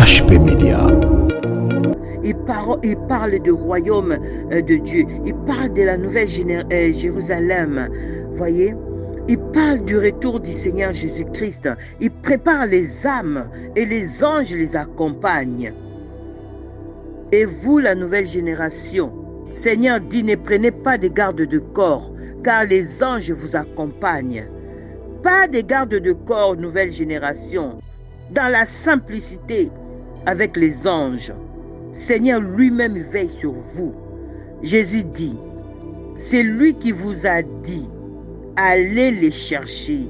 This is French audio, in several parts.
HP Media. Il parle du royaume de Dieu. Il parle de la nouvelle Jérusalem. Voyez? Il parle du retour du Seigneur Jésus-Christ. Il prépare les âmes et les anges les accompagnent. Et vous, la nouvelle génération, Seigneur dit, ne prenez pas de garde de corps, car les anges vous accompagnent. Pas de garde de corps, nouvelle génération, dans la simplicité avec les anges. Seigneur lui-même veille sur vous. Jésus dit, c'est lui qui vous a dit, allez les chercher.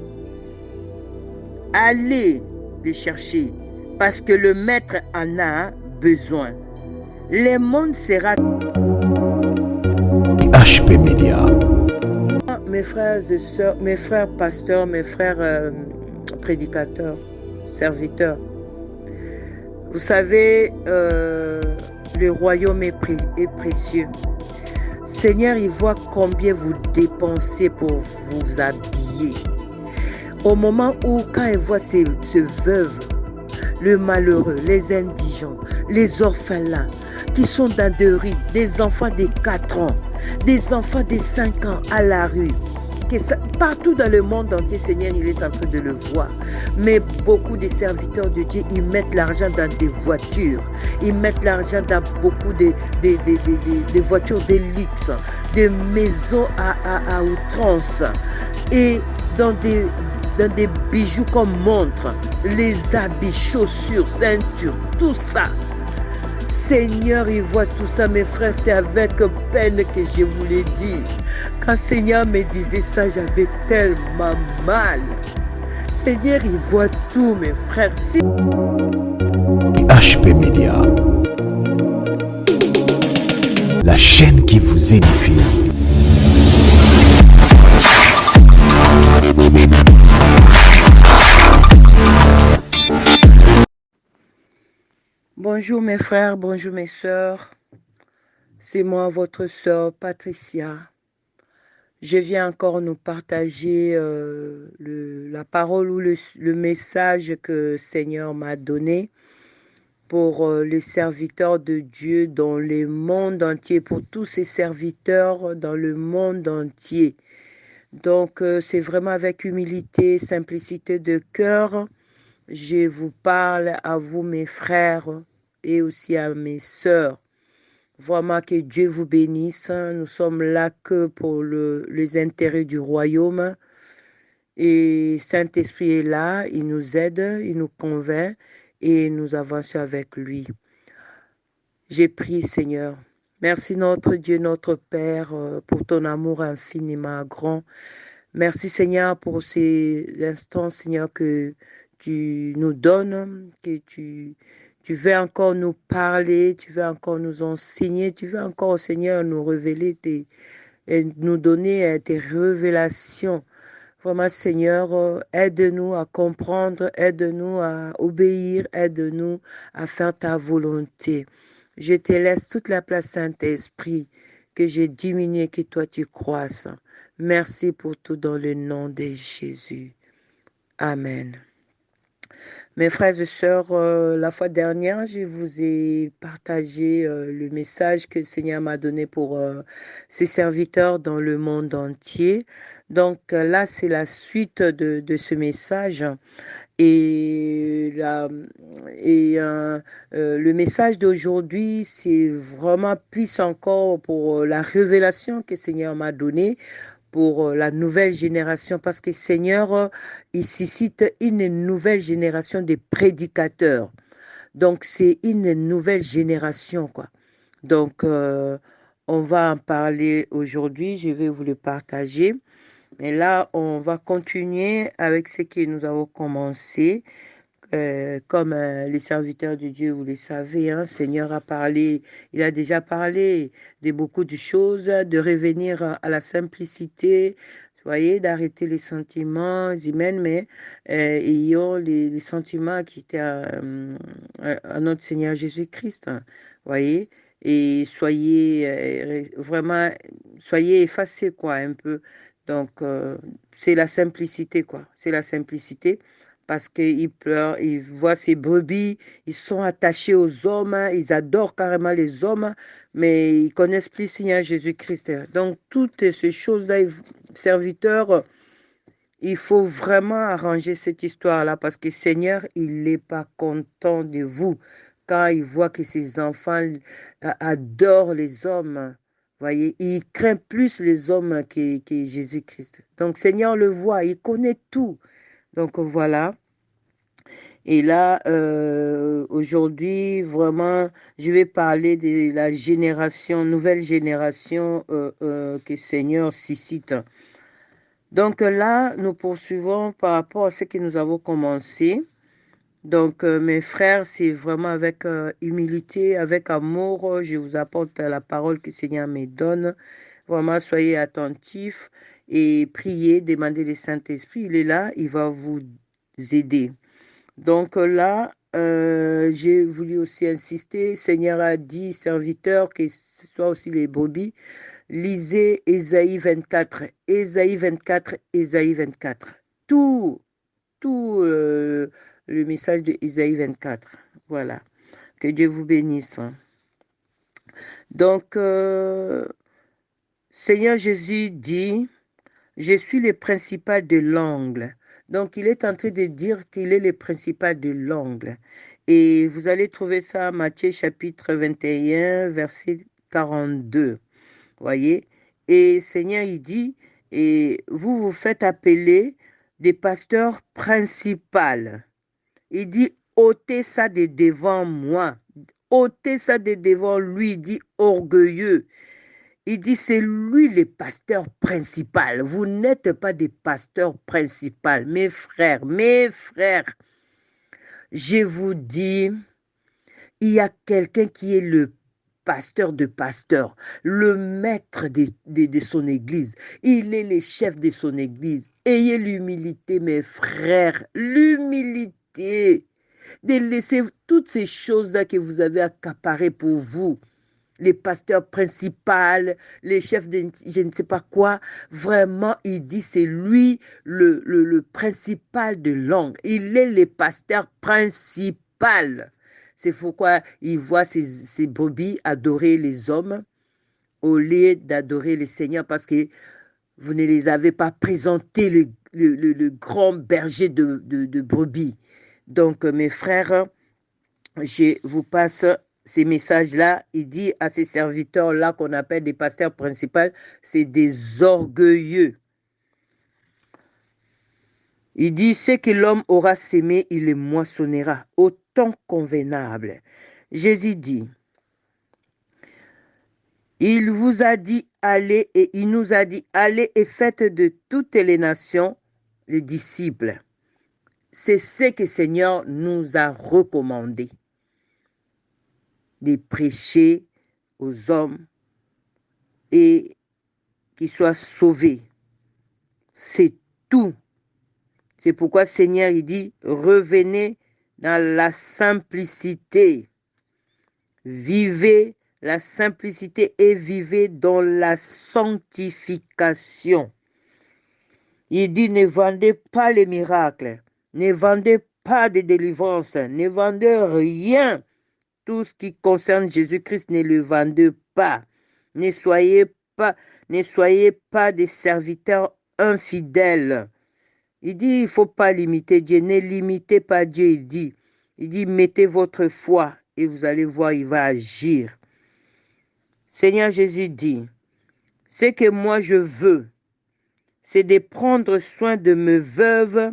Allez les chercher, parce que le maître en a besoin. Le monde sera... HP Media. Mes frères et sœurs, mes frères pasteurs, mes frères prédicateurs, serviteurs, vous savez, le royaume est précieux. Seigneur, il voit combien vous dépensez pour vous habiller. Au moment où, quand il voit ces veuves, le malheureux, les indigents, les orphelins, qui sont dans des rues, des enfants de 4 ans, des enfants de 5 ans à la rue, partout dans le monde entier, Seigneur, il est en train de le voir. Mais beaucoup de serviteurs de Dieu, ils mettent l'argent dans des voitures. Ils mettent l'argent dans beaucoup de voitures de luxe, de maisons à outrance. Et dans des bijoux comme montres, les habits, chaussures, ceintures, tout ça. Seigneur, il voit tout ça, mes frères, c'est avec peine que je vous l'ai dit. Quand Seigneur me disait ça, j'avais tellement mal. Seigneur, il voit tout, mes frères. HP Media. La chaîne qui vous édifie. Bonjour mes frères, bonjour mes sœurs. C'est moi, votre sœur Patricia. Je viens encore nous partager la parole ou le message que le Seigneur m'a donné pour les serviteurs de Dieu dans le monde entier, pour tous ces serviteurs dans le monde entier. Donc, c'est vraiment avec humilité, simplicité de cœur. Je vous parle à vous, mes frères, et aussi à mes sœurs. Vraiment que Dieu vous bénisse. Nous sommes là que pour les intérêts du royaume. Et Saint-Esprit est là, il nous aide, il nous convainc et nous avançons avec lui. J'ai prié, Seigneur. Merci notre Dieu, notre Père, pour ton amour infiniment grand. Merci, Seigneur, pour ces instants, Seigneur, que tu nous donnes, que tu veux encore nous parler, tu veux encore nous enseigner, tu veux encore, Seigneur, nous révéler et nous donner tes révélations. Vraiment, Seigneur, aide-nous à comprendre, aide-nous à obéir, aide-nous à faire ta volonté. Je te laisse toute la place, Saint-Esprit, que j'ai diminué, que toi tu croisses. Merci pour tout dans le nom de Jésus. Amen. Mes frères et sœurs, la fois dernière, je vous ai partagé le message que le Seigneur m'a donné pour ses serviteurs dans le monde entier. Donc là, c'est la suite de ce message. Et le message d'aujourd'hui, c'est vraiment plus encore pour la révélation que le Seigneur m'a donnée pour la nouvelle génération, parce que Seigneur, il suscite une nouvelle génération de prédicateurs. Donc, c'est une nouvelle génération, quoi. Donc, on va en parler aujourd'hui, je vais vous le partager. Mais là, on va continuer avec ce que nous avons commencé. Comme les serviteurs de Dieu, vous le savez, hein, Seigneur a parlé, il a déjà parlé de beaucoup de choses, de revenir à la simplicité, vous voyez, d'arrêter les sentiments humains, mais ayant les sentiments qui étaient à notre Seigneur Jésus-Christ, hein, voyez, et soyez vraiment, soyez effacés, quoi, un peu. Donc, c'est la simplicité, quoi, c'est la simplicité. parce qu'il pleure, il voit ses brebis, ils sont attachés aux hommes, hein, ils adorent carrément les hommes, mais ils connaissent plus Seigneur Jésus-Christ. Donc, toutes ces choses-là, serviteurs, il faut vraiment arranger cette histoire-là parce que Seigneur, il n'est pas content de vous quand il voit que ses enfants adorent les hommes. Voyez, il craint plus les hommes que Jésus-Christ. Donc, Seigneur le voit, il connaît tout. Donc, voilà. Et là, aujourd'hui, vraiment, je vais parler de la génération, nouvelle génération que Seigneur suscite. Donc là, nous poursuivons par rapport à ce que nous avons commencé. Donc, mes frères, c'est vraiment avec humilité, avec amour, je vous apporte la parole que le Seigneur me donne. Vraiment, soyez attentifs et priez, demandez le Saint-Esprit. Il est là, il va vous aider. Donc là, j'ai voulu aussi insister, Seigneur a dit, serviteur, que ce soit aussi les brebis, lisez Ésaïe 24, Ésaïe 24, Ésaïe 24. Tout le message de Ésaïe 24. Voilà. Que Dieu vous bénisse. Donc, Seigneur Jésus dit, je suis le principal de l'angle. Donc, il est en train de dire qu'il est le principal de l'angle. Et vous allez trouver ça à Matthieu chapitre 21, verset 42. Voyez? Et Seigneur, il dit, et vous vous faites appeler des pasteurs principaux. Il dit, ôtez ça de devant moi. Ôtez ça de devant lui. Il dit, orgueilleux. Il dit, c'est lui le pasteur principal. Vous n'êtes pas des pasteurs principaux. Mes frères, je vous dis, il y a quelqu'un qui est le pasteur de pasteurs, le maître de son église. Il est le chef de son église. Ayez l'humilité, mes frères, l'humilité de laisser toutes ces choses-là que vous avez accaparées pour vous. Les pasteurs principaux, les chefs de je ne sais pas quoi, vraiment, il dit c'est lui le principal de l'angle. Il est le pasteur principal. C'est pourquoi il voit ses brebis adorer les hommes au lieu d'adorer le Seigneur parce que vous ne les avez pas présenté le grand berger de brebis. Donc, mes frères, je vous passe ces messages-là. Il dit à ces serviteurs-là qu'on appelle des pasteurs principaux, c'est des orgueilleux. Il dit, ce que l'homme aura sémé, il le moissonnera au temps convenable. Jésus dit, il vous a dit, allez, et il nous a dit, allez et faites de toutes les nations les disciples. C'est ce que le Seigneur nous a recommandé, de prêcher aux hommes et qu'ils soient sauvés. C'est tout. C'est pourquoi le Seigneur, il dit, revenez dans la simplicité. Vivez la simplicité et vivez dans la sanctification. Il dit, ne vendez pas les miracles, ne vendez pas de délivrance, ne vendez rien. Tout ce qui concerne Jésus-Christ, ne le vendez pas. Ne soyez pas des serviteurs infidèles. Il dit, il ne faut pas limiter Dieu. Ne limitez pas Dieu, il dit. Il dit, mettez votre foi et vous allez voir, il va agir. Seigneur Jésus dit, ce que moi je veux, c'est de prendre soin de mes veuves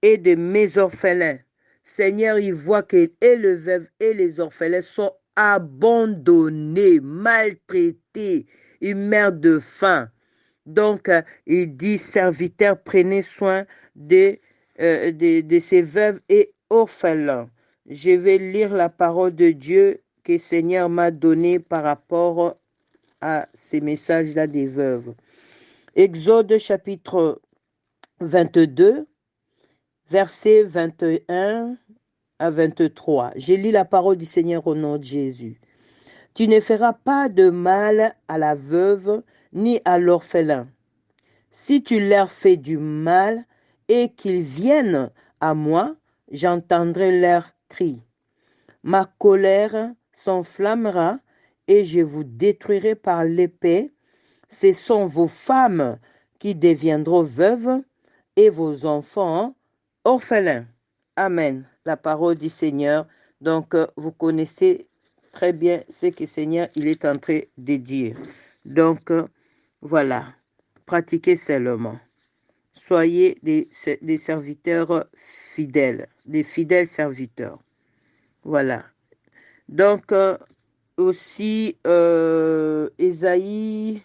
et de mes orphelins. Seigneur, il voit que et les veuves et les orphelins sont abandonnés, maltraités, ils meurent de faim. Donc, il dit, serviteurs, prenez soin de ces veuves et orphelins. Je vais lire la parole de Dieu que le Seigneur m'a donnée par rapport à ces messages-là des veuves. Exode chapitre 22, versets 21 à 23. J'ai lu la parole du Seigneur au nom de Jésus. Tu ne feras pas de mal à la veuve ni à l'orphelin. Si tu leur fais du mal et qu'ils viennent à moi, j'entendrai leurs cris. Ma colère s'enflammera et je vous détruirai par l'épée. Ce sont vos femmes qui deviendront veuves et vos enfants orphelins. Amen. La parole du Seigneur. Donc, vous connaissez très bien ce que le Seigneur il est en train de dire. Donc, voilà. Pratiquez seulement. Soyez des serviteurs fidèles, des fidèles serviteurs. Voilà. Donc, aussi, Ésaïe,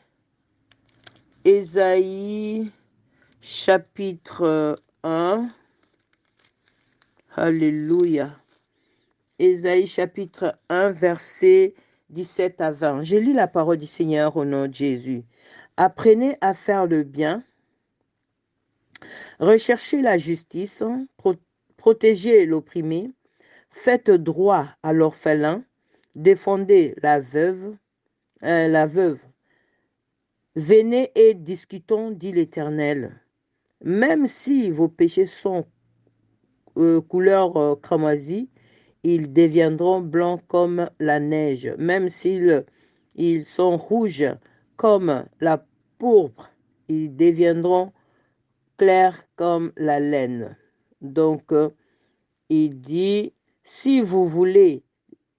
chapitre 1. Alléluia. Ésaïe, chapitre 1, verset 17 à 20. Je lis la parole du Seigneur au nom de Jésus. Apprenez à faire le bien, recherchez la justice, protégez l'opprimé, faites droit à l'orphelin, défendez la veuve. Venez et discutons, dit l'Éternel. Même si vos péchés sont couleur cramoisie, ils deviendront blancs comme la neige. Même s'ils sont rouges comme la pourpre, ils deviendront clairs comme la laine. Donc, il dit, si vous voulez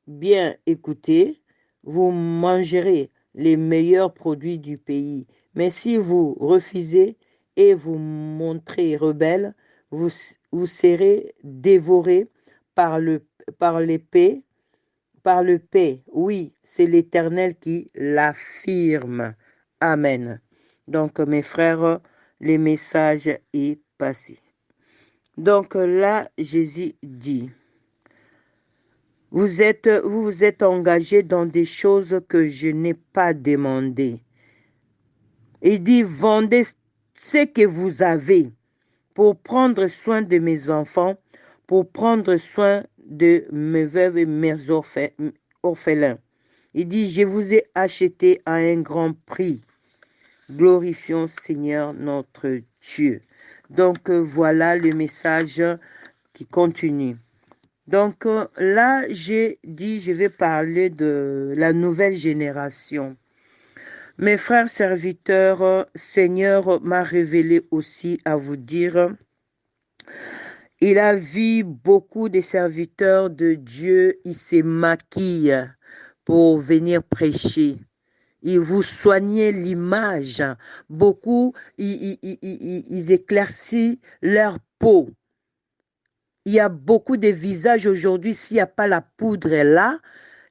bien écouter, vous mangerez les meilleurs produits du pays. Mais si vous refusez et vous montrez rebelle, vous serez dévorés par l'épée, par le paix. Oui, c'est l'Éternel qui l'affirme. Amen. Donc, mes frères, le message est passé. Donc là, Jésus dit, vous vous êtes engagés dans des choses que je n'ai pas demandées. Il dit, vendez ce que vous avez pour prendre soin de mes enfants, pour prendre soin de mes veuves et mes orphelins. Il dit, je vous ai acheté à un grand prix. Glorifions Seigneur notre Dieu. Donc voilà le message qui continue. Donc là, j'ai dit, je vais parler de la nouvelle génération. Mes frères serviteurs, Seigneur m'a révélé aussi à vous dire, il a vu beaucoup de serviteurs de Dieu, ils se maquillent pour venir prêcher. Ils vous soignez l'image. Beaucoup, ils éclaircissent leur peau. Il y a beaucoup de visages aujourd'hui, s'il n'y a pas la poudre là,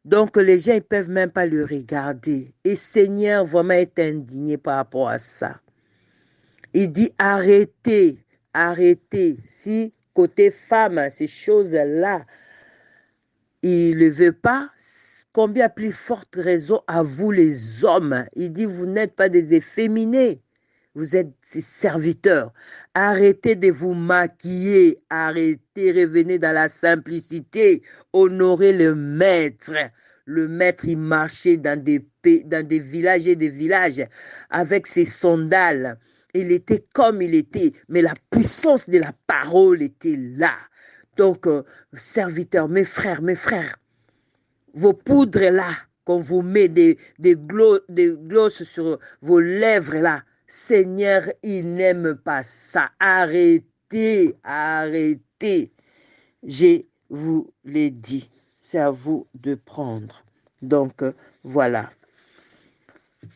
donc les gens ne peuvent même pas le regarder. Et Seigneur vraiment est indigné par rapport à ça. Il dit arrêtez, arrêtez. Si côté femme, ces choses-là, il ne veut pas, combien plus forte raison à vous les hommes. Il dit vous n'êtes pas des efféminés. Vous êtes ses serviteurs. Arrêtez de vous maquiller. Arrêtez, revenez dans la simplicité. Honorez le maître. Le maître, il marchait dans des villages et des villages avec ses sandales. Il était comme il était, mais la puissance de la parole était là. Donc, serviteurs, mes frères, vos poudres là, qu'on vous met des glosses sur vos lèvres là, Seigneur, il n'aime pas ça. Arrêtez, arrêtez. Je vous l'ai dit. C'est à vous de prendre. Donc, voilà.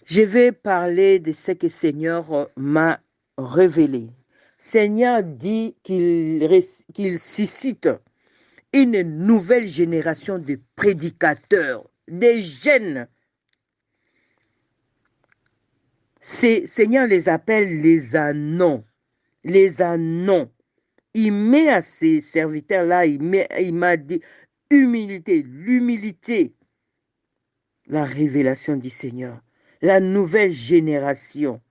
Je vais parler de ce que Seigneur m'a révélé. Seigneur dit qu'il suscite une nouvelle génération de prédicateurs, des jeunes. Seigneur les appelle les anons. Les anons. Il met à ces serviteurs-là, il m'a dit, humilité, l'humilité, la révélation du Seigneur, la nouvelle génération.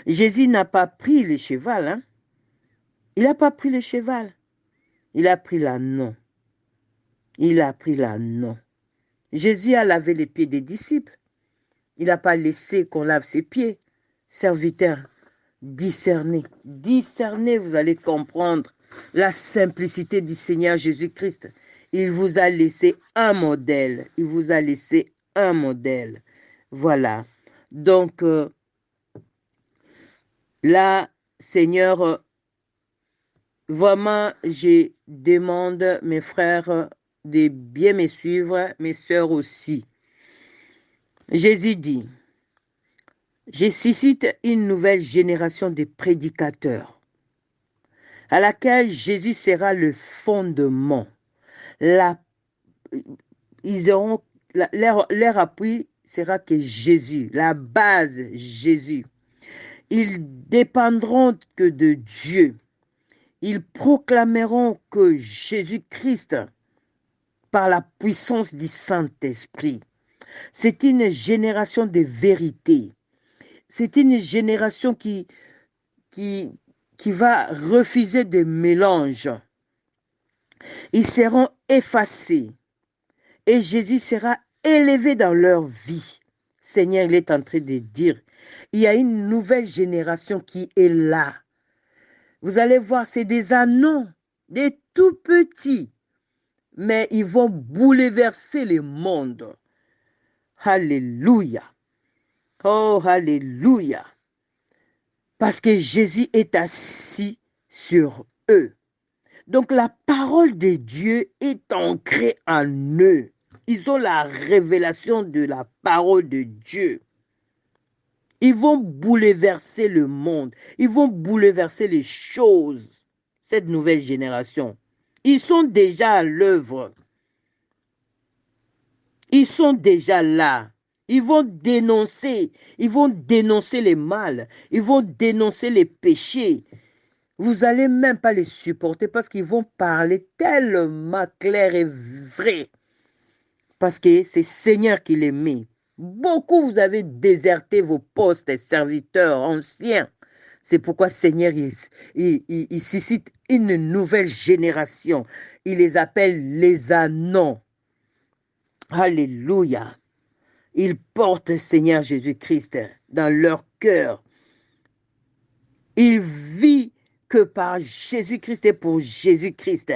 Jésus n'a pas pris le cheval, hein? Il n'a pas pris le cheval. Il a pris l'ânon. Il a pris l'ânon. Jésus a lavé les pieds des disciples. Il n'a pas laissé qu'on lave ses pieds. Serviteur, discernez. Discernez, vous allez comprendre la simplicité du Seigneur Jésus-Christ. Il vous a laissé un modèle. Il vous a laissé un modèle. Voilà. Donc, là, Seigneur, vraiment, je demande, mes frères, de bien me suivre, mes sœurs aussi. Jésus dit, je suscite une nouvelle génération de prédicateurs à laquelle Jésus sera le fondement. Leur appui sera que Jésus, la base Jésus. Ils dépendront que de Dieu. Ils proclameront que Jésus-Christ, par la puissance du Saint-Esprit, c'est une génération de vérité. C'est une génération qui va refuser des mélanges. Ils seront effacés et Jésus sera élevé dans leur vie. Seigneur, il est en train de dire, il y a une nouvelle génération qui est là. Vous allez voir, c'est des ânes, des tout petits, mais ils vont bouleverser le monde. Alléluia. Oh, alléluia. Parce que Jésus est assis sur eux. Donc la parole de Dieu est ancrée en eux. Ils ont la révélation de la parole de Dieu. Ils vont bouleverser le monde. Ils vont bouleverser les choses. Cette nouvelle génération. Ils sont déjà à l'œuvre. Ils sont déjà là. Ils vont dénoncer les mal. Ils vont dénoncer les péchés. Vous n'allez même pas les supporter parce qu'ils vont parler tellement clair et vrai. Parce que c'est Seigneur qui les met. Beaucoup, vous avez déserté vos postes et serviteurs anciens. C'est pourquoi Seigneur, il suscite une nouvelle génération. Il les appelle les ânes. Alléluia. Ils portent Seigneur Jésus-Christ dans leur cœur. Ils vivent que par Jésus-Christ et pour Jésus-Christ.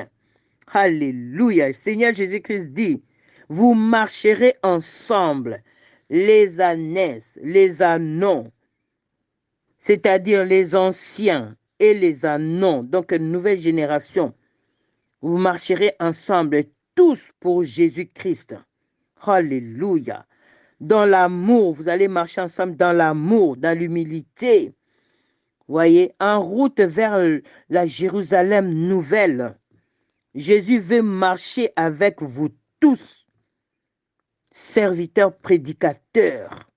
Alléluia. Seigneur Jésus-Christ dit, vous marcherez ensemble, les ânès, les ânes, c'est-à-dire les anciens et les ânes, donc une nouvelle génération. Vous marcherez ensemble, tous pour Jésus-Christ. Alléluia. Dans l'amour, vous allez marcher ensemble dans l'amour, dans l'humilité. Voyez, en route vers la Jérusalem nouvelle. Jésus veut marcher avec vous tous, serviteurs prédicateurs.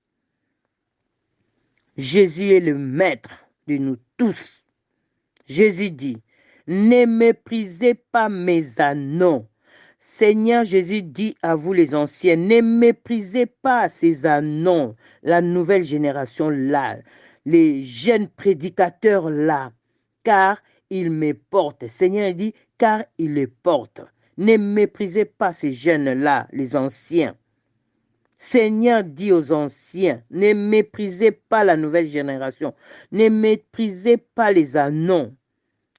Jésus est le maître de nous tous. Jésus dit, ne méprisez pas mes ânes. Seigneur Jésus dit à vous les anciens, ne méprisez pas ces ânes, la nouvelle génération là, les jeunes prédicateurs là, car ils me portent. Seigneur dit, car ils les portent. Ne méprisez pas ces jeunes-là, les anciens. Seigneur dit aux anciens, ne méprisez pas la nouvelle génération, ne méprisez pas les ânes,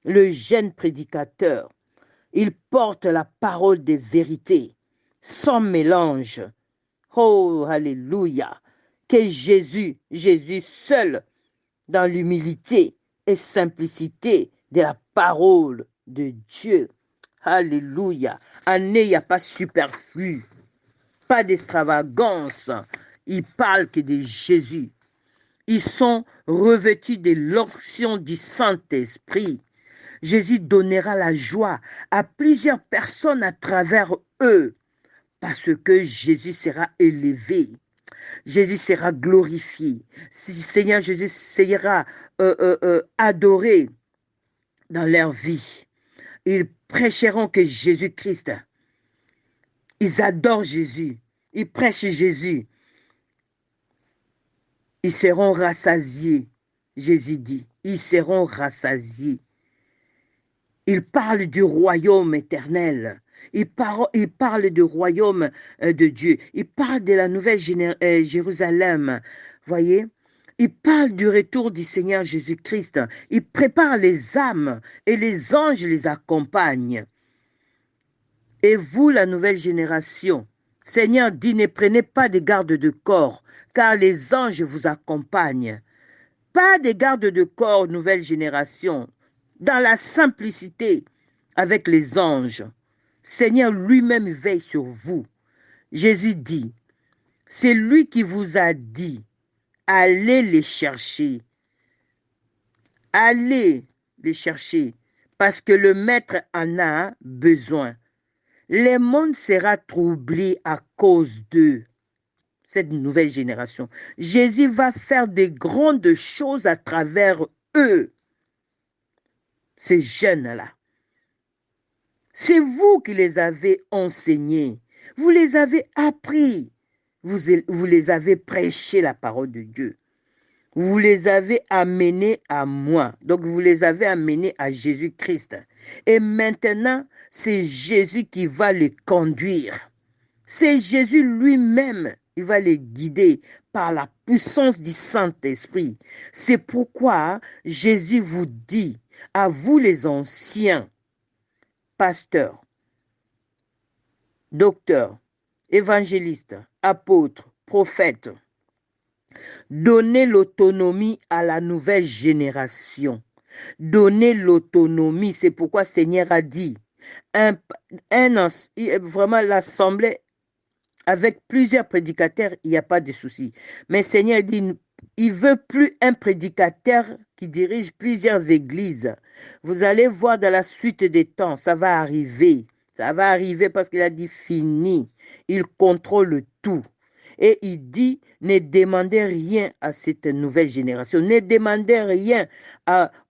le jeune prédicateur. Il porte la parole de vérité, sans mélange. Oh, alléluia. Que Jésus seul, dans l'humilité et simplicité de la parole de Dieu. Alléluia. En eux, il n'y a pas superflu, pas d'extravagance. Ils parlent que de Jésus. Ils sont revêtus de l'onction du Saint-Esprit. Jésus donnera la joie à plusieurs personnes à travers eux, parce que Jésus sera élevé. Jésus sera glorifié. Seigneur Jésus sera adoré dans leur vie. Ils prêcheront que Jésus-Christ. Ils adorent Jésus. Ils prêchent Jésus. Ils seront rassasiés. Jésus dit, ils seront rassasiés. Il parle du royaume éternel. Il parle du royaume de Dieu. Il parle de la nouvelle Jérusalem. Voyez, Il parle du retour du Seigneur Jésus-Christ. Il prépare les âmes et les anges les accompagnent. Et vous, la nouvelle génération, Seigneur dit, ne prenez pas de garde de corps, car les anges vous accompagnent. Pas de garde de corps, nouvelle génération, dans la simplicité avec les anges. Seigneur lui-même veille sur vous. Jésus dit, c'est lui qui vous a dit, allez les chercher. Allez les chercher, parce que le maître en a besoin. Le monde sera troublé à cause d'eux, cette nouvelle génération. Jésus va faire de grandes choses à travers eux, ces jeunes-là. C'est vous qui les avez enseignés, vous les avez appris, vous les avez prêché la parole de Dieu. Vous les avez amenés à moi. Donc, vous les avez amenés à Jésus-Christ. Et maintenant, c'est Jésus qui va les conduire. C'est Jésus lui-même. Il va les guider par la puissance du Saint-Esprit. C'est pourquoi Jésus vous dit, à vous les anciens, pasteurs, docteurs, évangélistes, apôtres, prophètes, donnez l'autonomie à la nouvelle génération. Donnez l'autonomie. C'est pourquoi le Seigneur a dit, vraiment l'assemblée avec plusieurs prédicateurs, il n'y a pas de souci. Mais le Seigneur dit, il ne veut plus un prédicateur qui dirige plusieurs églises. Vous allez voir dans la suite des temps, ça va arriver. Ça va arriver parce qu'il a dit fini. Il contrôle tout. Et il dit, ne demandez rien à cette nouvelle génération. Ne demandez rien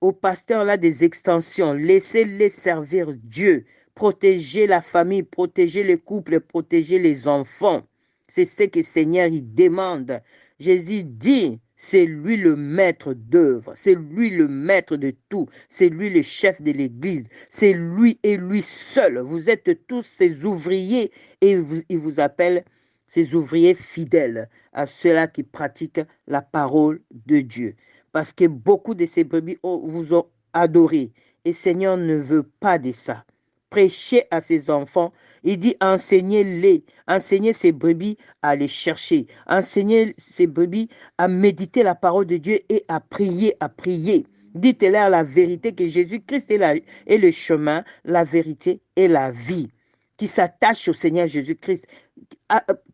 aux pasteurs là des extensions. Laissez-les servir Dieu. Protégez la famille, protégez les couples, protégez les enfants. C'est ce que le Seigneur il demande. Jésus dit, c'est lui le maître d'œuvre, c'est lui le maître de tout, c'est lui le chef de l'église, c'est lui et lui seul. Vous êtes tous ses ouvriers et il vous appelle ses ouvriers fidèles à ceux-là qui pratiquent la parole de Dieu. Parce que beaucoup de ces brebis vous ont adoré et le Seigneur ne veut pas de ça. Prêchez à ses enfants. Il dit enseignez-les, enseignez ces brebis à les chercher, enseignez ces brebis à méditer la parole de Dieu et à prier, à prier. Dites-leur la vérité que Jésus-Christ est le chemin, la vérité et la vie. Qui s'attache au Seigneur Jésus-Christ,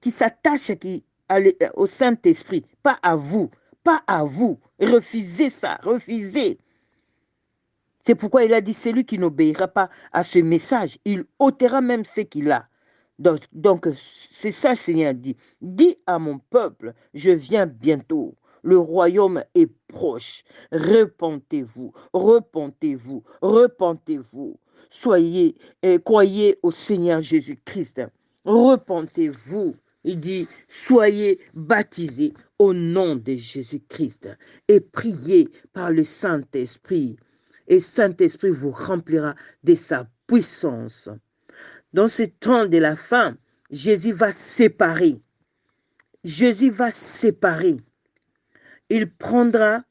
qui s'attache au Saint-Esprit, pas à vous, pas à vous. Refusez ça, refusez. C'est pourquoi il a dit, celui qui n'obéira pas à ce message, il ôtera même ce qu'il a. Donc c'est ça, le Seigneur dit. Dis à mon peuple, je viens bientôt. Le royaume est proche. Repentez-vous, repentez-vous, repentez-vous. Croyez au Seigneur Jésus-Christ. Repentez-vous. Il dit, soyez baptisés au nom de Jésus-Christ et priez par le Saint-Esprit. Et Saint-Esprit vous remplira de sa puissance. Dans ce temps de la fin, Jésus va séparer. Jésus va séparer. Il prendra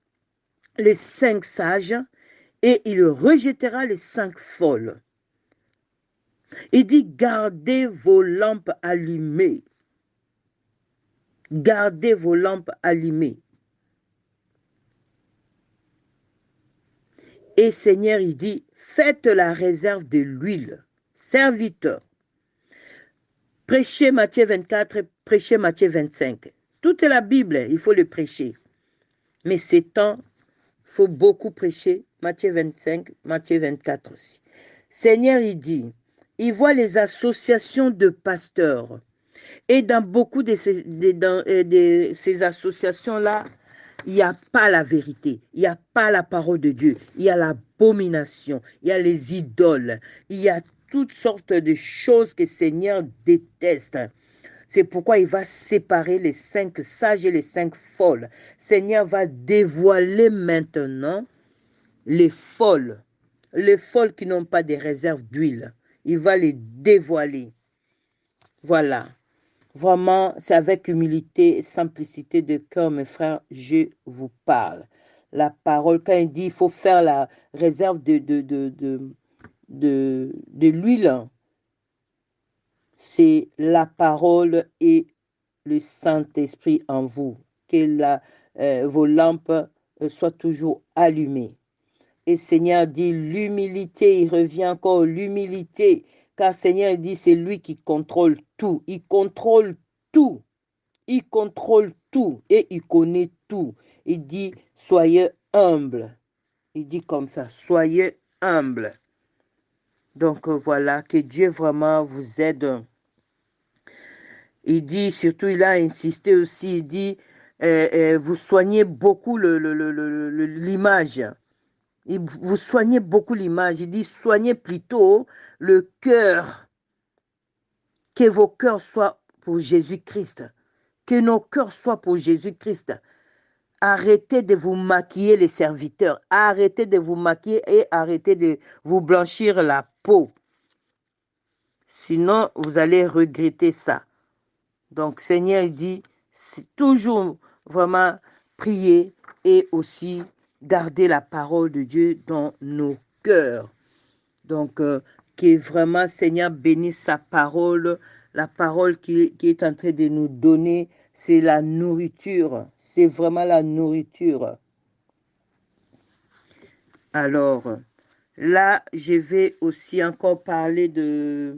les 5 sages et il rejettera les 5 folles. Il dit, gardez vos lampes allumées. Gardez vos lampes allumées. Et Seigneur, il dit, faites la réserve de l'huile. Serviteurs. Prêchez Matthieu 24, prêchez Matthieu 25. Toute la Bible, il faut le prêcher. Mais ces temps, il faut beaucoup prêcher Matthieu 25, Matthieu 24 aussi. Seigneur, il dit, il voit les associations de pasteurs. Et dans beaucoup de ces associations-là, il n'y a pas la vérité, il n'y a pas la parole de Dieu, il y a l'abomination, il y a les idoles, il y a toutes sortes de choses que le Seigneur déteste. C'est pourquoi il va séparer les 5 sages et les 5 folles. Le Seigneur va dévoiler maintenant les folles qui n'ont pas de réserve d'huile. Il va les dévoiler. Voilà. Vraiment, c'est avec humilité et simplicité de cœur, mes frères, je vous parle. La parole, quand il dit il faut faire la réserve de l'huile, c'est la parole et le Saint-Esprit en vous. Que vos lampes soient toujours allumées. Et Seigneur dit l'humilité, il revient encore l'humilité. Car Seigneur dit c'est lui qui contrôle tout. Il contrôle tout. Il contrôle tout et il connaît tout. Il dit soyez humble. Il dit comme ça, soyez humble. Donc voilà, que Dieu vraiment vous aide. Il dit, surtout, il a insisté aussi, il dit, vous soignez beaucoup l'image. Vous soignez beaucoup l'image. Il dit, soignez plutôt le cœur. Que vos cœurs soient pour Jésus-Christ. Que nos cœurs soient pour Jésus-Christ. Arrêtez de vous maquiller les serviteurs. Arrêtez de vous maquiller et arrêtez de vous blanchir la peau. Sinon, vous allez regretter ça. Donc, Seigneur, il dit, c'est toujours vraiment prier et aussi garder la parole de Dieu dans nos cœurs. Donc, que vraiment, Seigneur, bénisse sa parole. La parole qui est en train de nous donner, c'est la nourriture. C'est vraiment la nourriture. Alors, là, je vais aussi encore parler de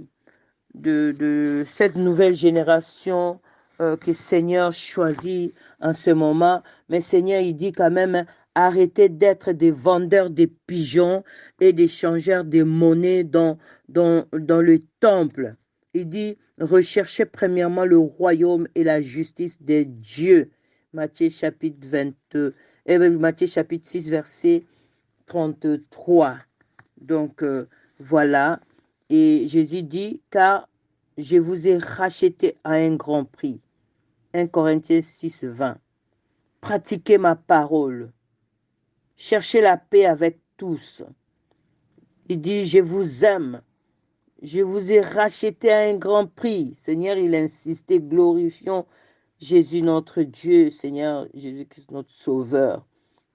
cette nouvelle génération que Seigneur choisit en ce moment. Mais Seigneur, il dit quand même, arrêtez d'être des vendeurs de pigeons et des changeurs de monnaie dans le temple. Il dit, recherchez premièrement le royaume et la justice de Dieu. Matthieu chapitre 22, Matthieu chapitre 6, verset 33. Donc, voilà. Et Jésus dit, car je vous ai racheté à un grand prix. 1 Corinthiens 6, 20. Pratiquez ma parole. Cherchez la paix avec tous. Il dit, je vous aime. Je vous ai racheté à un grand prix. Seigneur, il insistait, glorifions Jésus notre Dieu, Seigneur Jésus-Christ notre Sauveur.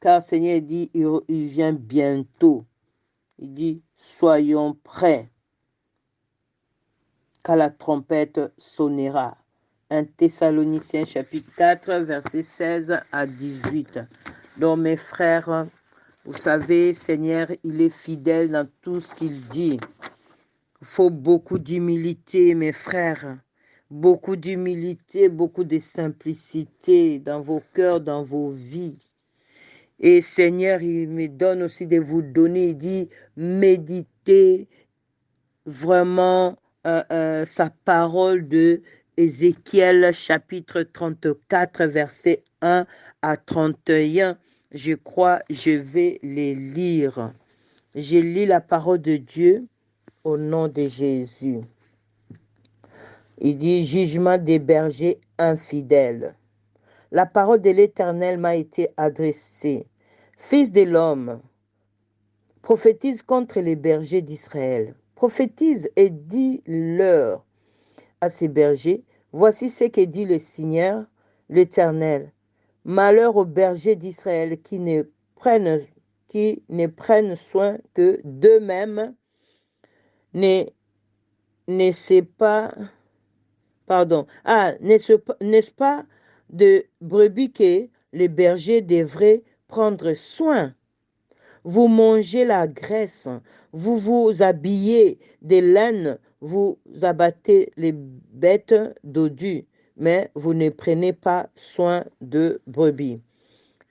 Car Seigneur il dit, il vient bientôt. Il dit, soyons prêts, car la trompette sonnera. 1 Thessaloniciens chapitre 4, versets 16 à 18. Donc mes frères, vous savez, Seigneur, il est fidèle dans tout ce qu'il dit. Il faut beaucoup d'humilité, mes frères. Beaucoup d'humilité, beaucoup de simplicité dans vos cœurs, dans vos vies. Et Seigneur, il me donne aussi de vous donner, il dit, méditez vraiment sa parole de Ézéchiel chapitre 34, verset 1 à 31. Je crois, je vais les lire. Je lis la parole de Dieu au nom de Jésus. Il dit, jugement des bergers infidèles. La parole de l'Éternel m'a été adressée. Fils de l'homme, prophétise contre les bergers d'Israël. Prophétise et dis-leur à ces bergers, voici ce que dit le Seigneur, l'Éternel. Malheur aux bergers d'Israël qui ne prennent soin que d'eux-mêmes, n'est-ce pas, n'est-ce pas de brebis que les bergers devraient prendre soin? Vous mangez la graisse, vous vous habillez de laine, vous abattez les bêtes dodues, mais vous ne prenez pas soin de brebis.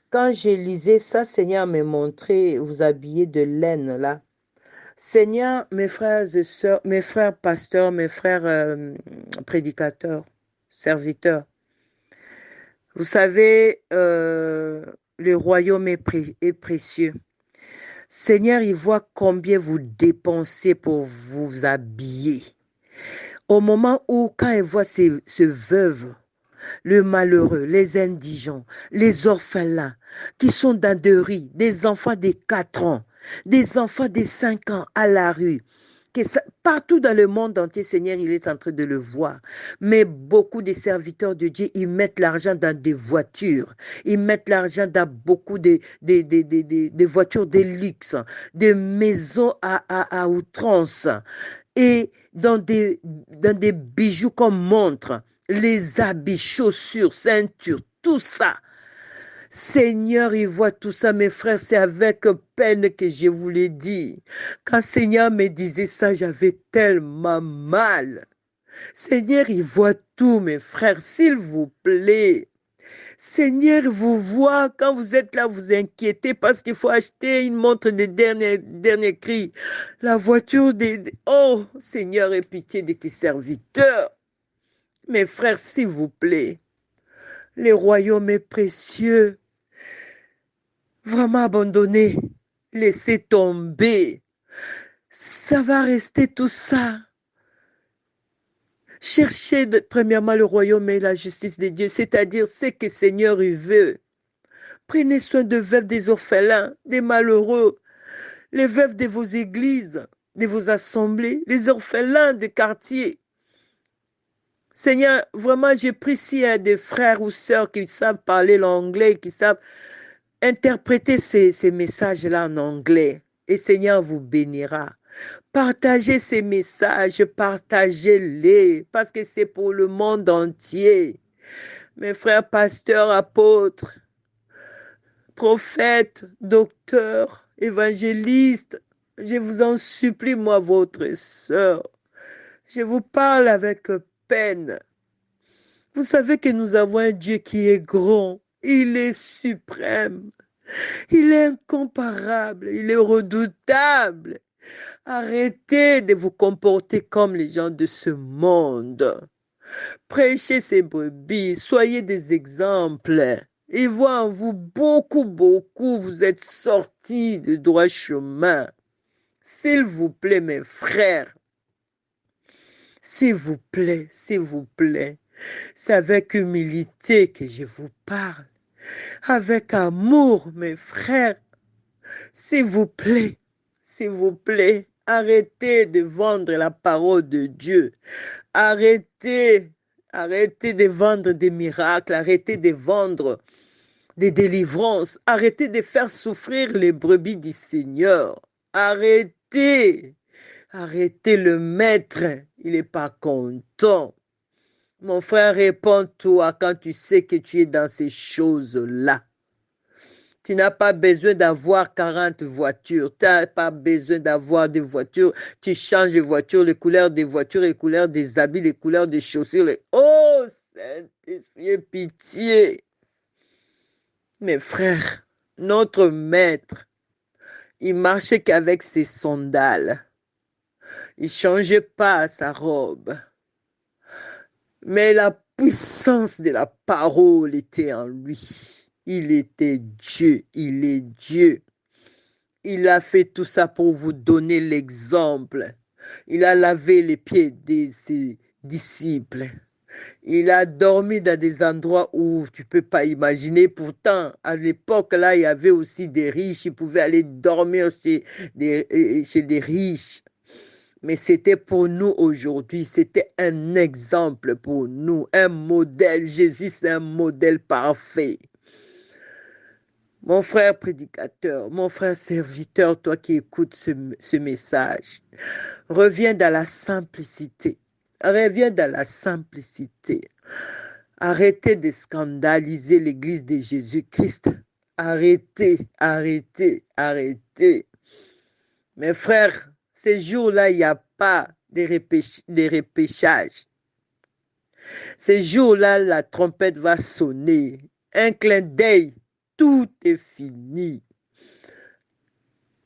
Quand j'ai lisé ça, Seigneur m'a montré vous habiller de laine là. Seigneur, mes frères et sœurs, mes frères pasteurs, mes frères prédicateurs, serviteurs, vous savez, le royaume est précieux. Seigneur, il voit combien vous dépensez pour vous habiller. Au moment où, quand il voit ces veuves, le malheureux, les indigents, les orphelins, qui sont dans des rues, des enfants de 4 ans, des enfants de 5 ans à la rue, Partout dans le monde entier, Seigneur, il est en train de le voir. Mais beaucoup de serviteurs de Dieu, ils mettent l'argent dans des voitures. Ils mettent l'argent dans beaucoup de voitures de luxe, des maisons à outrance et dans des bijoux comme montres, les habits, chaussures, ceintures, tout ça. Seigneur, il voit tout ça, mes frères, c'est avec peine que je vous l'ai dit. Quand Seigneur me disait ça, j'avais tellement mal. Seigneur, il voit tout, mes frères, s'il vous plaît. Seigneur, vous voit quand vous êtes là, vous inquiétez parce qu'il faut acheter une montre de dernier cri. La voiture Oh, Seigneur, aie pitié de tes serviteurs. Mes frères, s'il vous plaît. Le royaume est précieux. Vraiment abandonné, laissez tomber. Ça va rester tout ça. Cherchez premièrement le royaume et la justice de Dieu, c'est-à-dire ce que Seigneur il veut. Prenez soin de veuves, des orphelins, des malheureux, les veuves de vos églises, de vos assemblées, les orphelins de quartier. Seigneur, vraiment, j'ai pris s'il y a des frères ou sœurs qui savent parler l'anglais, qui savent interpréter ces messages-là en anglais. Et Seigneur vous bénira. Partagez ces messages, partagez-les, parce que c'est pour le monde entier. Mes frères pasteurs, apôtres, prophètes, docteurs, évangélistes, je vous en supplie, moi, votre sœur. Je vous parle avec peine. Vous savez que nous avons un Dieu qui est grand. Il est suprême. Il est incomparable. Il est redoutable. Arrêtez de vous comporter comme les gens de ce monde. Prêchez ces brebis. Soyez des exemples. Ils voient en vous beaucoup. Vous êtes sortis du droit chemin. S'il vous plaît, mes frères. S'il vous plaît. C'est avec humilité que je vous parle. Avec amour, mes frères. S'il vous plaît, arrêtez de vendre la parole de Dieu. Arrêtez de vendre des miracles. Arrêtez de vendre des délivrances. Arrêtez de faire souffrir les brebis du Seigneur. Arrêtez. Le maître, il n'est pas content. Mon frère, réponds-toi quand tu sais que tu es dans ces choses-là. Tu n'as pas besoin d'avoir 40 voitures. Tu n'as pas besoin d'avoir des voitures. Tu changes de voiture, les couleurs des voitures, les couleurs des habits, les couleurs des chaussures. Oh, Saint-Esprit, aie pitié. Mes frères, notre maître, il marchait qu'avec ses sandales. Il ne changeait pas sa robe. Mais la puissance de la parole était en lui. Il était Dieu, il est Dieu. Il a fait tout ça pour vous donner l'exemple. Il a lavé les pieds de ses disciples. Il a dormi dans des endroits où tu ne peux pas imaginer. Pourtant, à l'époque, là, il y avait aussi des riches. Il pouvait aller dormir chez des riches. Mais c'était pour nous aujourd'hui, c'était un exemple pour nous, un modèle. Jésus, c'est un modèle parfait. Mon frère prédicateur, mon frère serviteur, toi qui écoutes ce message, reviens dans la simplicité. Reviens dans la simplicité. Arrêtez de scandaliser l'Église de Jésus-Christ. Arrêtez. Mes frères, ces jours-là, il n'y a pas de repêchage. Ces jours-là, la trompette va sonner. Un clin d'œil, tout est fini.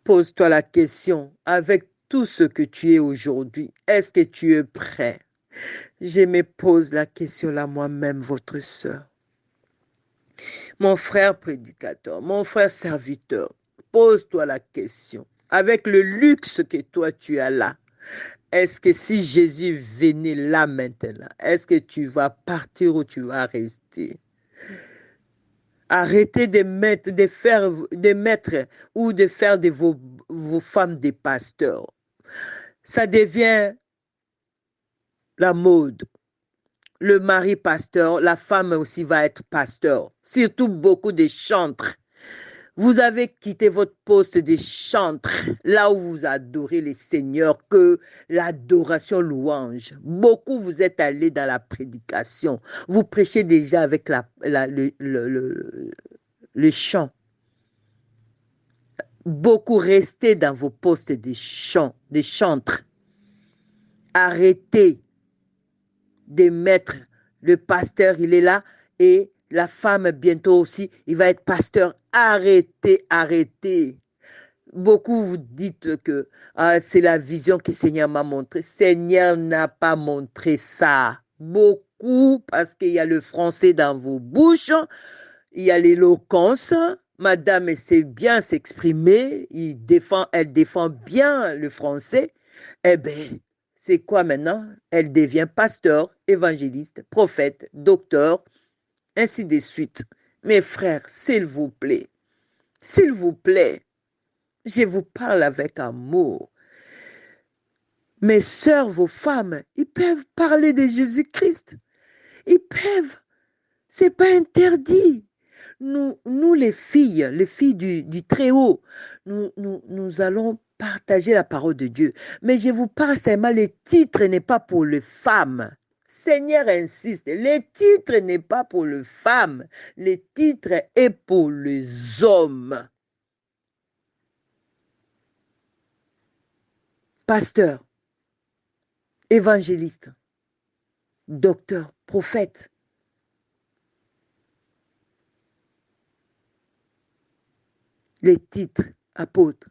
Pose-toi la question, avec tout ce que tu es aujourd'hui, est-ce que tu es prêt? Je me pose la question là moi-même, votre sœur. Mon frère prédicateur, mon frère serviteur, pose-toi la question. Avec le luxe que toi tu as là, est-ce que si Jésus venait là maintenant, est-ce que tu vas partir ou tu vas rester? Arrêtez de mettre ou de faire de vos femmes des pasteurs. Ça devient la mode. Le mari pasteur, la femme aussi va être pasteur. Surtout beaucoup de chantres. Vous avez quitté votre poste de chantre, là où vous adorez les seigneurs, que l'adoration louange. Beaucoup vous êtes allés dans la prédication. Vous prêchez déjà avec le chant. Beaucoup restez dans vos postes de chant, de chantre. Arrêtez de mettre le pasteur, il est là, et la femme bientôt aussi, il va être pasteur. Arrêtez, arrêtez. Beaucoup vous dites que c'est la vision que Seigneur m'a montrée. Seigneur n'a pas montré ça. Beaucoup, parce qu'il y a le français dans vos bouches, il y a l'éloquence. Madame sait bien s'exprimer, elle défend bien le français. Eh bien, c'est quoi maintenant? Elle devient pasteur, évangéliste, prophète, docteur, ainsi de suite. Mes frères, s'il vous plaît, je vous parle avec amour. Mes sœurs, vos femmes, ils peuvent parler de Jésus-Christ. Ils peuvent. C'est pas interdit. Nous les filles du Très-Haut, nous allons partager la parole de Dieu. Mais je vous parle seulement, le titre n'est pas pour les femmes. Seigneur insiste, le titre n'est pas pour les femmes. Le titre est pour les hommes. Pasteur, évangéliste, docteur, prophète. Les titres, apôtres,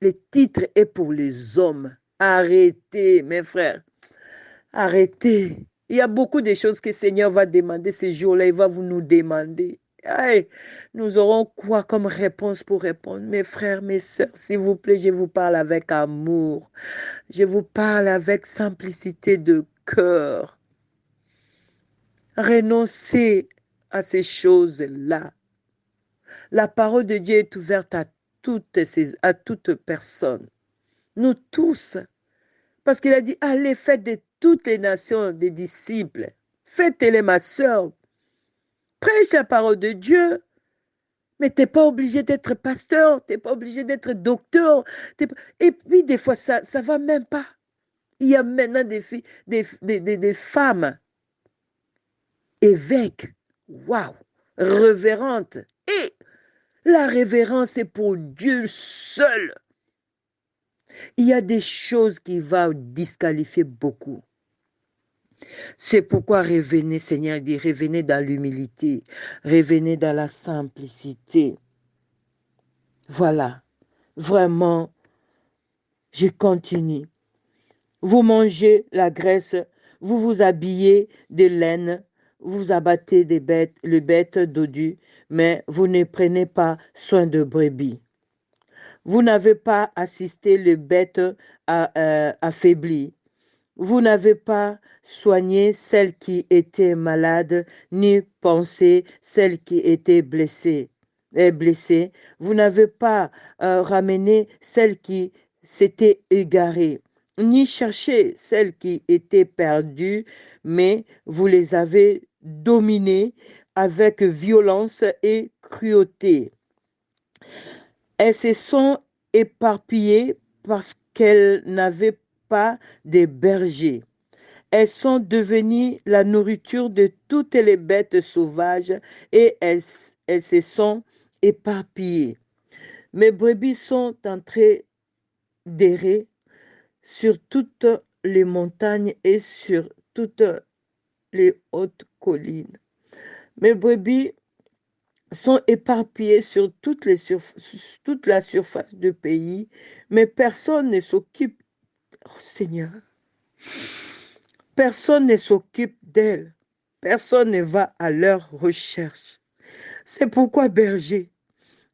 les titres est pour les hommes. Arrêtez, mes frères. Arrêtez. Il y a beaucoup de choses que le Seigneur va demander ces jours-là. Il va vous nous demander. Aïe, nous aurons quoi comme réponse pour répondre? Mes frères, mes sœurs, s'il vous plaît, je vous parle avec amour. Je vous parle avec simplicité de cœur. Renoncez à ces choses-là. La parole de Dieu est ouverte à toute personne. Nous tous. Parce qu'il a dit, allez, faites de toutes les nations des disciples. Faites-les, ma sœur. Prêche la parole de Dieu. Mais tu n'es pas obligé d'être pasteur. Tu n'es pas obligé d'être docteur. Et puis, des fois, ça ne va même pas. Il y a maintenant des filles, des femmes évêques. Waouh! Révérentes. Et la révérence est pour Dieu seul. Il y a des choses qui vont disqualifier beaucoup. C'est pourquoi revenez, Seigneur dit, revenez dans l'humilité, revenez dans la simplicité. Voilà, vraiment, je continue. Vous mangez la graisse, vous vous habillez de laine, vous abattez les bêtes dodues, mais vous ne prenez pas soin de brebis. Vous n'avez pas assisté les bêtes affaiblies. Vous n'avez pas soigné celles qui étaient malades, ni pensé celles qui étaient blessées. Vous n'avez pas ramené celles qui s'étaient égarées, ni cherché celles qui étaient perdues, mais vous les avez dominées avec violence et cruauté. Elles se sont éparpillées parce qu'elles n'avaient pas de bergers. Elles sont devenues la nourriture de toutes les bêtes sauvages et elles se sont éparpillées. Mes brebis sont entrées d'errer sur toutes les montagnes et sur toutes les hautes collines. Mes brebis sont éparpillés sur toute la surface du pays, mais personne ne s'occupe, oh Seigneur, personne ne s'occupe d'elles, personne ne va à leur recherche. C'est pourquoi, berger,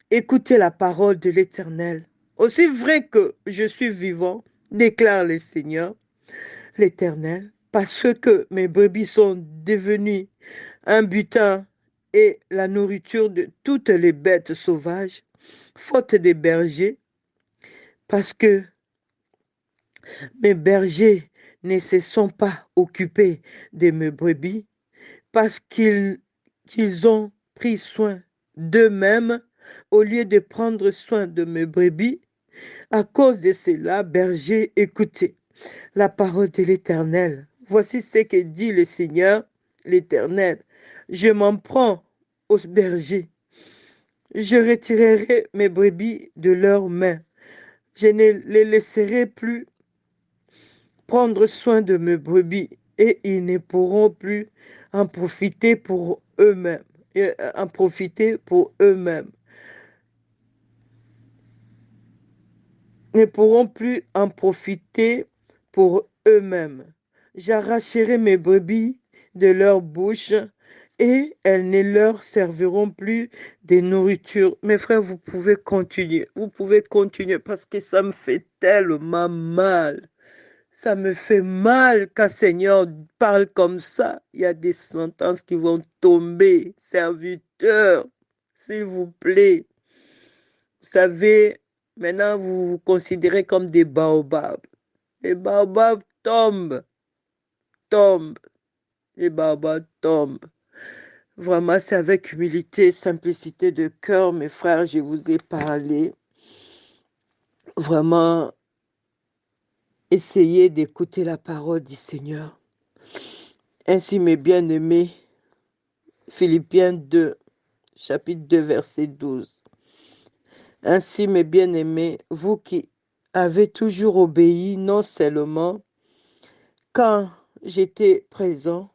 écoutez la parole de l'Éternel. Aussi vrai que je suis vivant, déclare le Seigneur, l'Éternel, parce que mes brebis sont devenues un butin et la nourriture de toutes les bêtes sauvages, faute des bergers, parce que Mes bergers ne se sont pas occupés de mes brebis parce qu'ils ont pris soin d'eux-mêmes au lieu de prendre soin de mes brebis. À cause de cela, berger, écoutez la parole de l'Éternel. Voici ce que dit le Seigneur, l'Éternel. Je m'en prends aux bergers. Je retirerai mes brebis de leurs mains. Je ne les laisserai plus prendre soin de mes brebis et ils ne pourront plus en profiter pour eux-mêmes. En profiter pour eux-mêmes. Ne pourront plus en profiter pour eux-mêmes. J'arracherai mes brebis de leur bouche et elles ne leur serviront plus de nourriture. Mes frères, vous pouvez continuer parce que ça me fait tellement mal. Ça me fait mal quand Seigneur parle comme ça. Il y a des sentences qui vont tomber. Serviteurs, s'il vous plaît. Vous savez, maintenant vous vous considérez comme des baobabs. Les baobabs tombent. Les baobabs tombent. Vraiment, c'est avec humilité, simplicité de cœur, mes frères, je vous ai parlé. Vraiment, essayez d'écouter la parole du Seigneur. Ainsi, mes bien-aimés, Philippiens 2, chapitre 2, verset 12. Ainsi, mes bien-aimés, vous qui avez toujours obéi, non seulement quand j'étais présent,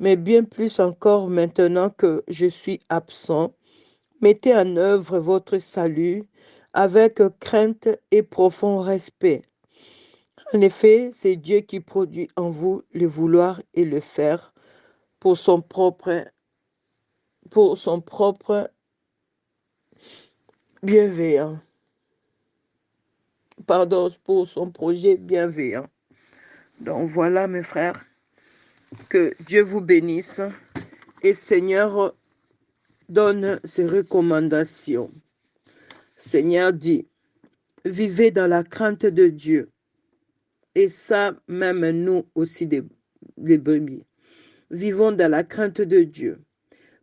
mais bien plus encore maintenant que je suis absent, mettez en œuvre votre salut avec crainte et profond respect. En effet, c'est Dieu qui produit en vous le vouloir et le faire pour son propre bienveillant. Pardon, pour son projet bienveillant. Donc voilà, mes frères, que Dieu vous bénisse et Seigneur donne ses recommandations. Seigneur dit, vivez dans la crainte de Dieu. Et ça, même nous aussi, les brebis. Vivons dans la crainte de Dieu.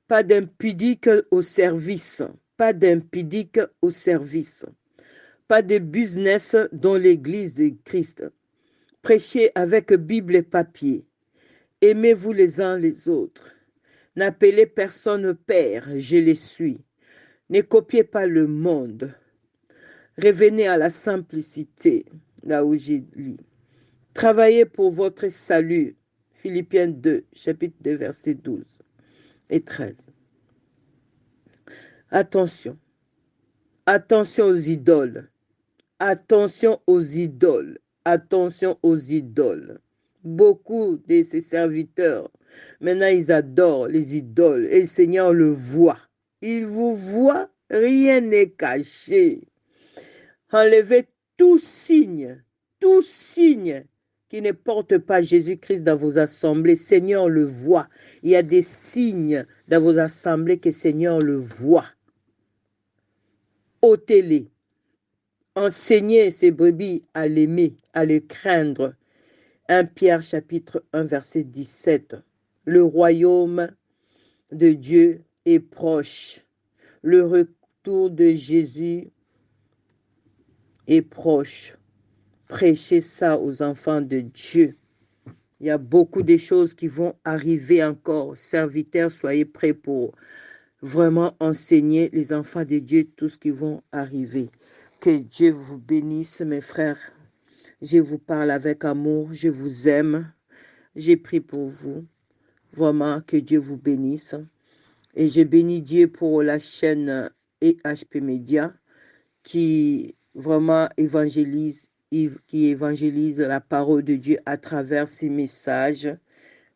Pas d'impudique au service. Pas d'impudique au service. Pas de business dans l'église de Christ. Prêchez avec Bible et papier. Aimez-vous les uns les autres. N'appelez personne père, je les suis. Ne copiez pas le monde. Revenez à la simplicité, là où j'ai lu. Travaillez pour votre salut. Philippiens 2, chapitre 2, versets 12 et 13. Attention. Attention aux idoles. Attention aux idoles. Attention aux idoles. Beaucoup de ses serviteurs, maintenant, ils adorent les idoles. Et le Seigneur le voit. Il vous voit, rien n'est caché. Enlevez tout signe qui ne porte pas Jésus-Christ dans vos assemblées. Seigneur le voit. Il y a des signes dans vos assemblées que Seigneur le voit. Ôtez-les. Enseignez ces brebis à l'aimer, à le craindre. 1 Pierre chapitre 1 verset 17. Le royaume de Dieu est proche. Le retour de Jésus est proche. Prêchez ça aux enfants de Dieu. Il y a beaucoup de choses qui vont arriver encore. Serviteurs, soyez prêts pour vraiment enseigner les enfants de Dieu tout ce qui va arriver. Que Dieu vous bénisse, mes frères. Je vous parle avec amour. Je vous aime. J'ai prié pour vous. Vraiment, que Dieu vous bénisse. Et je bénis Dieu pour la chaîne EHP Media qui vraiment évangélise la parole de Dieu à travers ces messages.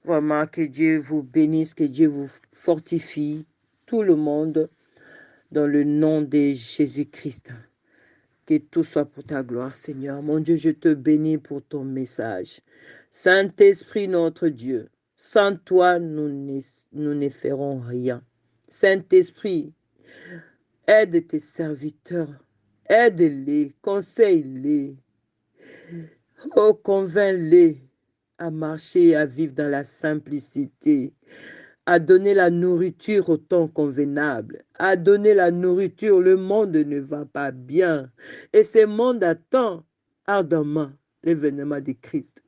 Vraiment, que Dieu vous bénisse, que Dieu vous fortifie, tout le monde, dans le nom de Jésus-Christ. Que tout soit pour ta gloire, Seigneur. Mon Dieu, je te bénis pour ton message. Saint-Esprit, notre Dieu, sans toi, nous ne ferons rien. Saint-Esprit, aide tes serviteurs. Aide-les, conseille-les. Oh, convainc-les à marcher et à vivre dans la simplicité, à donner la nourriture au temps convenable, à donner la nourriture. Le monde ne va pas bien. Et ce monde attend ardemment l'événement de Christ.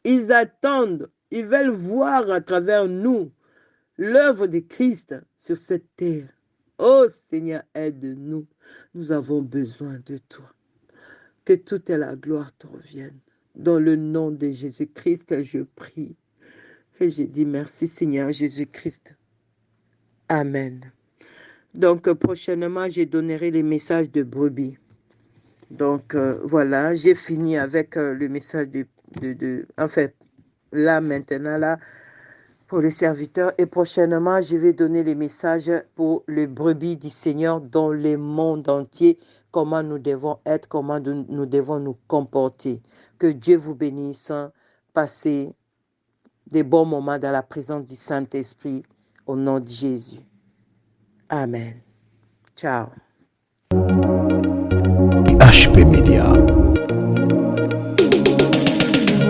Ils attendent, ils veulent voir à travers nous l'œuvre de Christ sur cette terre. Oh Seigneur, aide-nous. Nous avons besoin de toi. Que toute la gloire te revienne. Dans le nom de Jésus-Christ, je prie. Et je dis merci Seigneur Jésus-Christ. Amen. Donc prochainement, je donnerai les messages de brebis. Donc voilà, j'ai fini avec le message en fait, là maintenant, là, pour les serviteurs. Et prochainement, je vais donner les messages pour les brebis du Seigneur dans le monde entier. Comment nous devons être, comment nous devons nous comporter. Que Dieu vous bénisse. Passez des bons moments dans la présence du Saint-Esprit au nom de Jésus. Amen. Ciao. HP Media,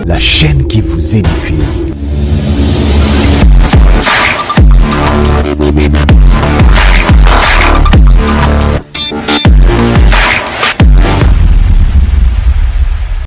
la chaîne qui vous édifie.